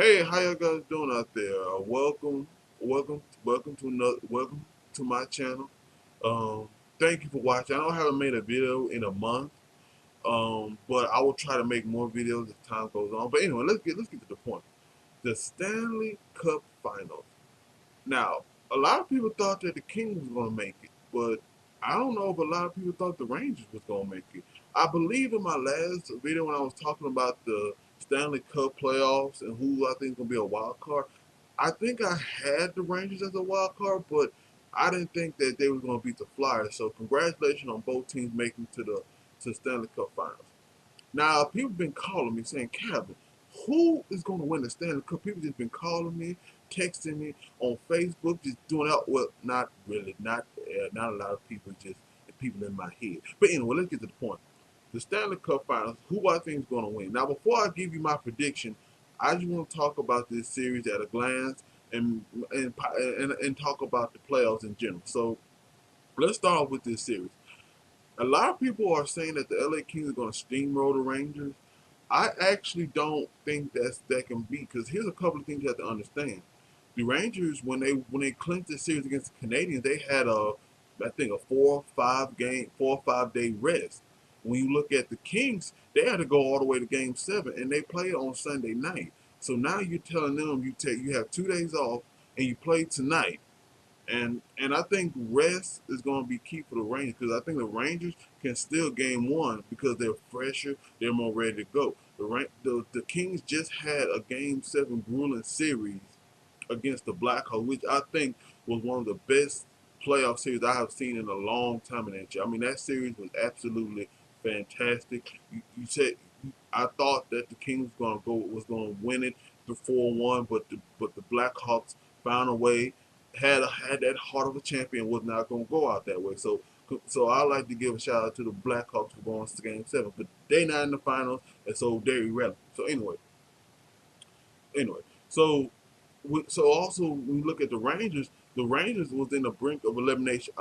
Hey, how y'all guys doing out there? Welcome to my channel. Um, Thank you for watching. I know I haven't made a video in a month, but I will try to make more videos as time goes on. But anyway, let's get to the point. The Stanley Cup Finals. Now, a lot of people thought that the Kings was going to make it, but I don't know if a lot of people thought the Rangers was going to make it. I believe in my last video when I was talking about the Stanley Cup playoffs and who I think is going to be a wild card, I think I had the Rangers as a wild card, but I didn't think that they were going to beat the Flyers. So congratulations on both teams making to the Stanley Cup Finals. Now, people been calling me saying, Kevin, who is going to win the Stanley Cup? People just been calling me, texting me on Facebook, just doing out. Well, not really, not a lot of people, just the people in my head. But anyway, let's get to the point. The Stanley Cup Finals, who I think is going to win. Now, before I give you my prediction, I just want to talk about this series at a glance and talk about the playoffs in general. So let's start off with this series. A lot of people are saying that the LA Kings are going to steamroll the Rangers. I actually don't think that can be, because here's a couple of things you have to understand. The Rangers, when they clinched the series against the Canadians, they had I think a 4 or 5 day rest. When you look at the Kings, they had to go all the way to Game 7, and they played on Sunday night. So now you're telling them you have 2 days off and you play tonight, and I think rest is going to be key for the Rangers, because I think the Rangers can still game one because they're fresher, they're more ready to go. The Kings just had a Game 7 grueling series against the Blackhawks, which I think was one of the best playoff series I have seen in a long time in NHL. I mean, that series was absolutely fantastic. You said I thought that the Kings was going to win it the 4-1, but the Blackhawks found a way. Had that heart of a champion, was not going to go out that way. So I like to give a shout out to the Blackhawks for going to Game 7, but they're not in the finals, and so they're irrelevant. So anyway, so also when you look at the Rangers was in the brink of elimination.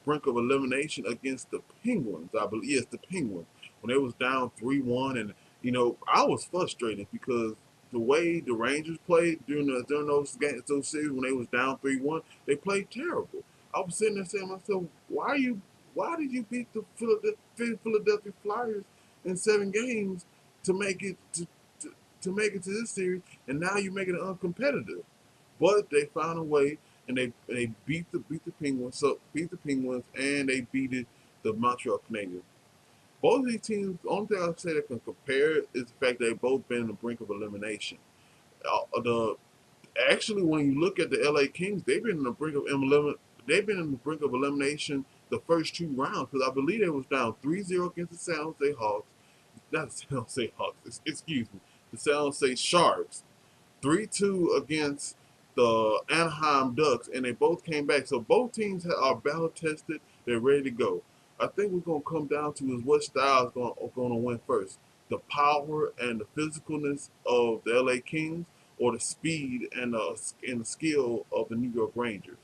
Brink of elimination against the Penguins. I believe, yes, the Penguins, when they was down 3-1, and I was frustrated because the way the Rangers played during those games, those series when they was down 3-1, they played terrible. I was sitting there saying to myself, why did you beat the Philadelphia Flyers in 7 games to make it to make it to this series, and now you're making it uncompetitive? But they found a way, and they beat the Penguins, and they the Montreal Canadiens. Both of these teams, the only thing I say that can compare is the fact they've both been on the brink of elimination. The Actually, when you look at the LA Kings, they've been in the brink of elimination the first 2 rounds, because I believe they was down 3-0 against the San Jose Hawks. Not the San Jose Hawks, excuse me, the San Jose Sharks. 3-2 against the Anaheim Ducks, and they both came back. So both teams are battle tested. They're ready to go. I think we're going to come down to is what style is going to win first: the power and the physicalness of the LA Kings, or the speed and the skill of the New York Rangers.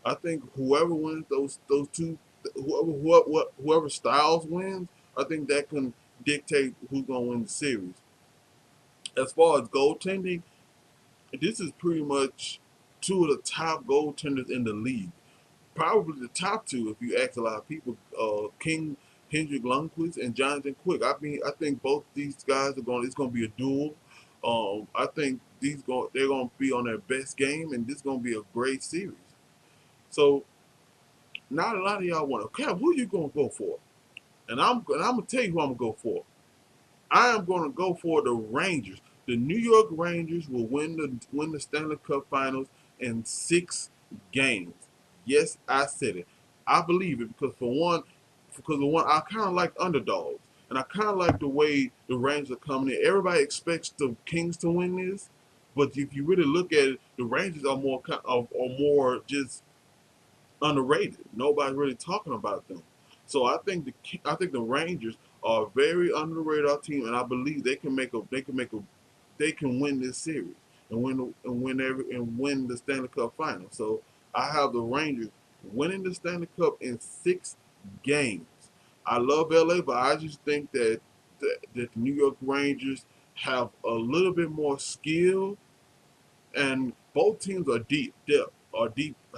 I think whoever wins those two, whoever styles wins, I think that can dictate who's going to win the series. As far as goaltending, this is pretty much two of the top goaltenders in the league. Probably the top two, if you ask a lot of people. King Hendrik Lundqvist and Jonathan Quick. I mean, I think both these guys are going. It's going to be a duel. I think they're going to be on their best game, and this is going to be a great series. So, not a lot of y'all want to. Kev, who you going to go for? And I'm gonna tell you who I'm gonna go for. I am going to go for the Rangers. The New York Rangers will win the Stanley Cup Finals in 6 games. Yes, I said it. I believe it because for one, I kind of like underdogs, and I kind of like the way the Rangers are coming in. Everybody expects the Kings to win this, but if you really look at it, the Rangers are more just underrated. Nobody's really talking about them. So I think the Rangers are a very underrated team, and I believe they can win this series and win the Stanley Cup final. So I have the Rangers winning the Stanley Cup in 6 games. I love LA, but I just think that the New York Rangers have a little bit more skill, and both teams are deep,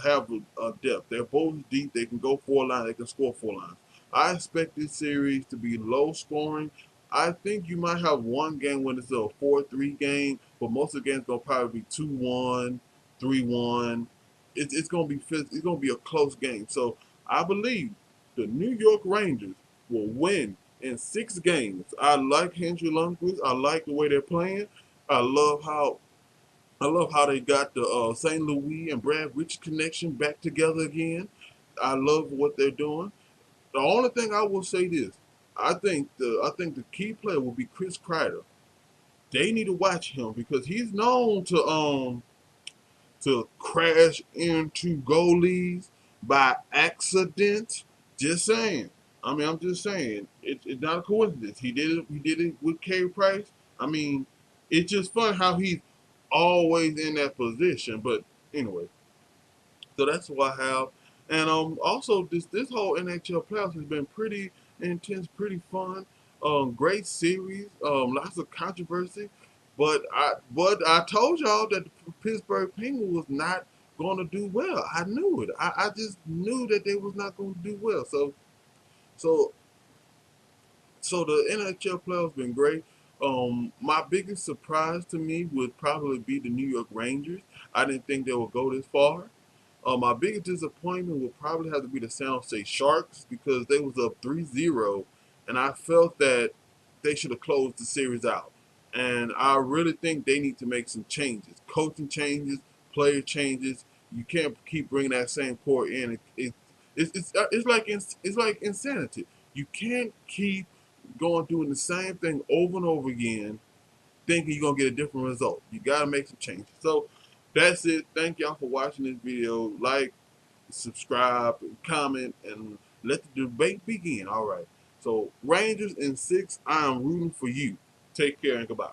have a depth. They're both deep. They can go four lines. They can score four lines. I expect this series to be low scoring. I think you might have one game when it's a 4-3 game, but most of the games gonna probably be 2-1, 3-1. It's gonna be it's gonna be a close game. So I believe the New York Rangers will win in 6 games. I like Henry Lundqvist. I like the way they're playing. I love how they got the St. Louis and Brad Rich connection back together again. I love what they're doing. The only thing I will say this, I think the key player will be Chris Kreider. They need to watch him because he's known to crash into goalies by accident. Just saying. I mean, I'm just saying. It's not a coincidence. He did it. He did it with Carey Price. I mean, it's just fun how he's always in that position. But anyway, so that's what I have. And also this whole NHL playoffs has been pretty intense, pretty fun. Great series. Lots of controversy. But I told y'all that the Pittsburgh Penguins was not going to do well. I knew it. I just knew that they was not going to do well. So so the NHL playoffs been great. My biggest surprise to me would probably be the New York Rangers. I didn't think they would go this far. My biggest disappointment would probably have to be the San Jose Sharks because they was up 3-0, and I felt that they should have closed the series out. And I really think they need to make some changes, coaching changes, player changes. You can't keep bringing that same core in. It's like insanity. You can't keep going doing the same thing over and over again, thinking you're gonna get a different result. You gotta make some changes. So that's it. Thank y'all for watching this video. Like, subscribe, comment, and let the debate begin. All right. So Rangers in 6. I am rooting for you. Take care and goodbye.